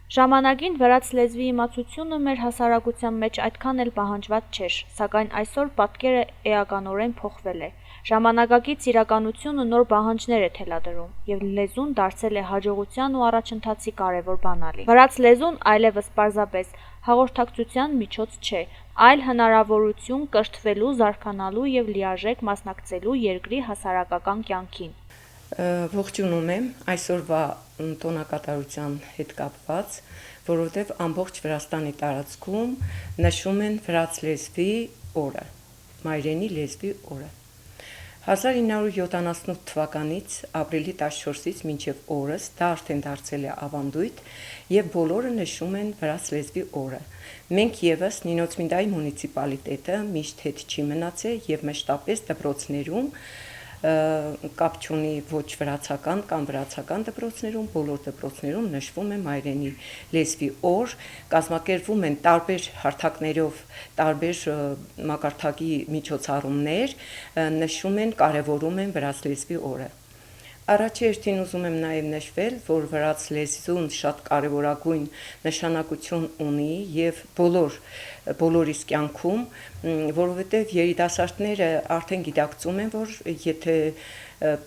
Ժամանակին վրաց լեզվի իմացությունը մեր հասարակության մեջ այդքան էլ պահանջված չէր, սակայն այսօր պատկերը էականորեն փոխվել է։ Ժամանակակից իրականությունը նոր պահանջներ է թելադրում, եւ լեզուն դարձել է հաջողության ու առաջընթացի կարևոր բանալի։ Վրաց լեզուն այլևս պարզապես հաղորդակցության միջոց չէ, այլ հնարավորություն կրթվելու, զարգանալու եւ լիարժեք մասնակցելու երկրի հասարակական կյանքին։ Ողջունում եմ այսօրվա տոնակատարության հետ կապված, որովհետև ամբողջ Վրաստանի տարածքում նշում են վրաց լեզվի օրը, մայրենի լեզվի օրը։ 1978 թվականից ապրիլի 14-ից մինչև օրս դա արդեն դարձել է ավանդույթ եւ բոլորը նշում են վրաց լեզվի օրը։ Մենք եւս Նինոցմինդայի մունիցիպալիտետը միշտ հետ չի մնացել եւ մշտապես դպրոցներում կապ չունի ոչ վրացական կամ վրացական դպրոցներում, բոլոր դպրոցներում նշվում է մայրենի լեզվի օր, կազմակերպվում են տարբեր հարթակներով, տարբեր մակարդակի միջոցառումներ, նշում են, կարևորում են վրաց լեզվի օրը։ Առաջի հերթին ուզում եմ նաև նշվել, որ վրաց լեզուն շատ կարևորագույն նշանակություն ունի եւ բոլորիս կյանքում, որովհետեւ երիտասարդները արդեն գիտակցում են, որ եթե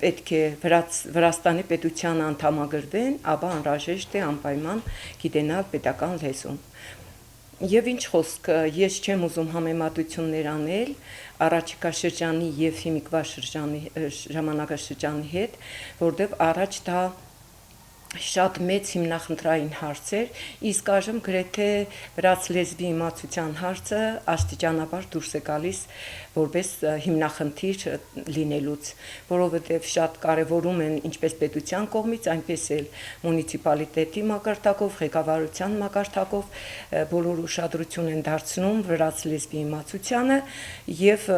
պետք է Վրաստանի պետության անդամագրվեն, ապա անհրաժեշտ է անպայման գիտենալ պետական լեզուն։ Եվ ինչ խոսք, ես չեմ ուզում համեմատություններ անել առաջիկա շրջանի եւ հիմիկվա ժամանակաշրջանի հետ, որտեղ առաջ դա շատ մեծ հիմնախնդրային հարց էր, իսկ այժմ գրեթե վրաց լեզվի իմացության հարցը աստիճանաբար դուրս է գալիս որպես հիմնախնդիր լինելուց, որովհետև շատ կարևորում են ինչպես պետության կողմից, այնպես էլ մունիցիպալիտետի մակարդակով, ղեկավարության մակարդակով բոլոր ուշադրություն են դարձնում վրաց լեզվի իմացությանը եւ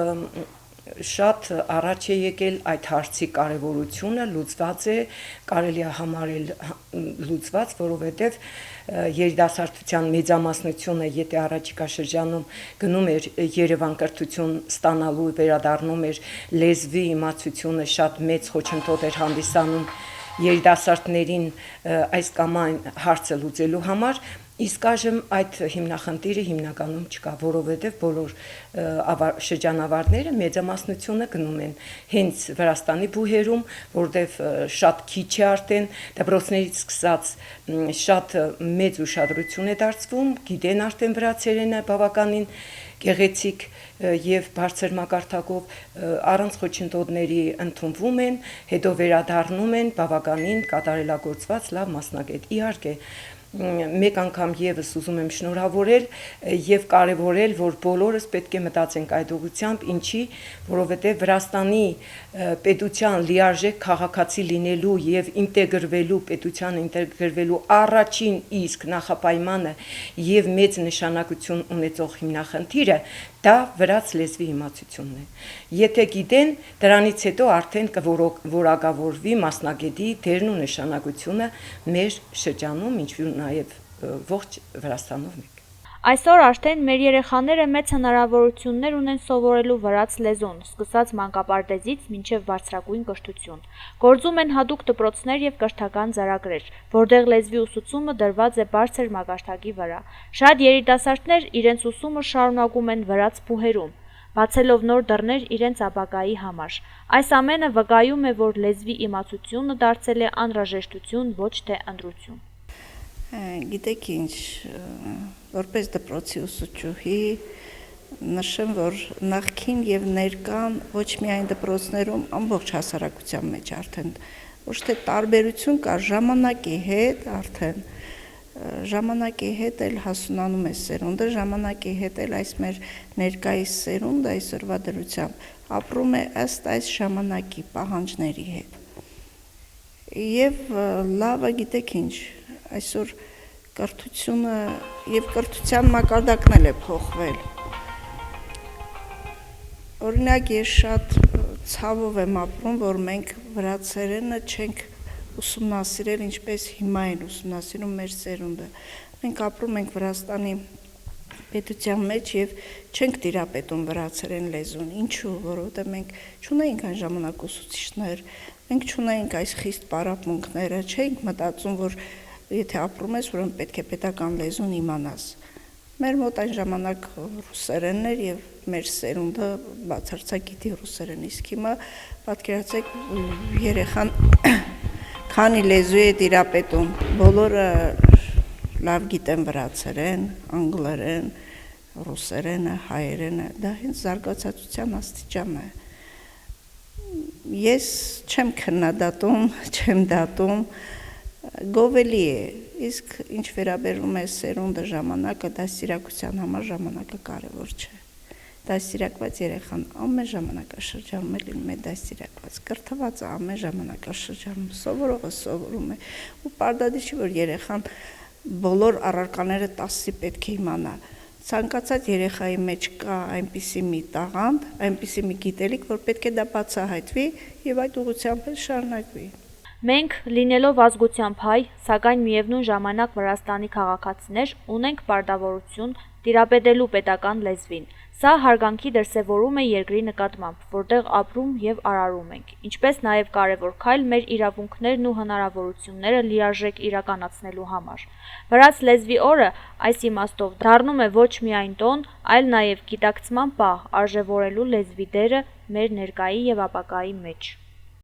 շատ առաջ է եկել այդ հարցի կարևորությունը, լուծված է, կարելի է համարել լուծված, որովհետև երիտասարդության մեծամասնությունը, եթե առաջիկա շրջանում գնում էր Երևան կրթություն ստանալու, վերադառնում էր լեզվի իմացությունը շատ մեծ խոչընդոտ էր հանդիսանում երիտասարդներին այս կամ այն հարցը լուծելու համար, իսկ այժմ այդ հիմնախնդիրը հիմնականում չկա, որովհետև բոլոր շրջանավարտները մեծամասնությունը գնում են հենց Վրաստանի բուհերում, որտեղ շատ քիչ է արդեն դպրոցներից սկսած շատ մեծ ուշադրություն է դարձվում, գիտեն արդեն վրացերենը բավականին գեղեցիկ եւ բարձր մակարդակով առանց խոչընդոտների ընդունվում են, հետո վերադառնում են բավականին կատարելագործված լավ մասնագետ։ Իհարկե մեկ անգամ եւս ուզում եմ շնորհավորել եւ կարեւորել, որ բոլորս պետք է մտածենք այդ ուղղությամբ, ինչի, որովհետեւ Վրաստանի պետության լիարժեք քաղաքացի լինելու եւ պետության ինտեգրվելու առաջին իսկ նախապայմանը եւ մեծ նշանակություն ունեցող հիմնախնդիրը դա վրաց լեզվի իմացությունն է։ Եթե գիտեն, դրանից հետո արդեն կորակավորվի մասնագետի դերն ու նշանակությունը մեր շրջանում, ինչու նաև ողջ Վրաստանով մեկ։ Այսօր արդեն մեր երեխաները մեծ հնարավորություններ ունեն սովորելու վրաց լեզուն, սկսած մանկապարտեզից մինչև բարձրագույն կրթություն։ Գործում են հատուկ դպրոցներ եւ կրթական ծրագրեր, որտեղ լեզվի ուսուցումը դրված է բարձր մակարդակի վրա։ Շատ երիտասարդներ իրենց ուսումը շարունակում են վրաց բուհերում, բացելով նոր դռներ իրենց ապագայի համար։ Այս ամենը վկայում է, որ լեզվի իմացությունը դարձել է անհրաժեշտություն, ոչ թե ընտրություն։ Գիտեք ինչ, որպես դպրոցի ուսուցչուհի նշեմ, որ նախքին եւ ներկան ոչ միայն դպրոցներում, ամբողջ հասարակության մեջ արդեն ոչ թե տարբերություն կար, ժամանակի հետ արդեն ժամանակի հետ էլ հասունանում է սերունդը, ժամանակի հետ էլ այս մեր ներկայիս սերունդը այսօրվա դրությամբ ապրում է ըստ այս ժամանակի պահանջների հետ։ Եվ լավը գիտեք ինչ, այսօր կրթությունը եւ կրթության մակարդակն էլ է փոխվել։ Օրինակ ես շատ ցավով եմ ապրում, որ մենք վրացերենը չենք ուսումնասիրել ինչպես հիմա են ուսումնասիրում մեր սերունդը։ Մենք ապրում ենք Վրաստանի պետության մեջ եւ չենք տիրապետում վրացերեն լեզուն։ Ինչու՞, որովհետեւ մենք չունեինք այն ժամանակ ուսուցիչներ, մենք չունեինք այս խիստ պարապմունքները, չէինք մտածում, որ եթե ապրում ես, ուրեմն պետք է պետական լեզուն իմանաս։ Մեր մոտ այն ժամանակ ռուսերենն էր եւ մեր սերունդը բացարձակ գիտի ռուսերեն, իսկ հիմա պատկերացեք երեխան քանի լեզու է տիրապետում, բոլորը լավ գիտեն վրացերեն, անգլերեն, ռուսերենը, հայերենը, դա հենց զարգացածության աստիճան է։ Ես չեմ քննադատում, չեմ դատում, գովելի է, իսկ ինչ վերաբերում է սերունդը ժամանակը, դաստիարակության համար ժամանակը կարևոր չէ։ Դաստիարակված երեխան ամեն ժամանակաշրջանում է լինում է դաստիարակված, կրթվածը ամեն ժամանակաշրջանում, սովորողը սովորում է, ու պարտադիր չի, որ երեխան բոլոր առարկաները 10-ի պետք է իմանա։ Ցանկացած երեխայի մեջ կա այնպիսի մի տաղանդ, այնպիսի մի գիտելիք, որ պետք է դա բացահայտվի եւ այդ ուղղությամբ էլ շարունակվի։ Մենք, լինելով ազգությամբ հայ, սակայն միևնույն ժամանակ Վրաստանի քաղաքացիներ, ունենք պարտավորություն տիրապետելու պետական լեզվին։ Սա հարգանքի դրսևորում է երկրի նկատմամբ, որտեղ ապրում եւ արարում ենք, ինչպես նաեւ կարևոր քայլ մեր իրավունքներն ու հնարավորությունները լիարժեք իրականացնելու համար։ Վրաց լեզվի օրը այս իմաստով դառնում է ոչ միայն տոն, այլ նաեւ գիտակցման պահ, արժևորելու լեզվի դերը մեր ներկայի եւ ապագայի մեջ։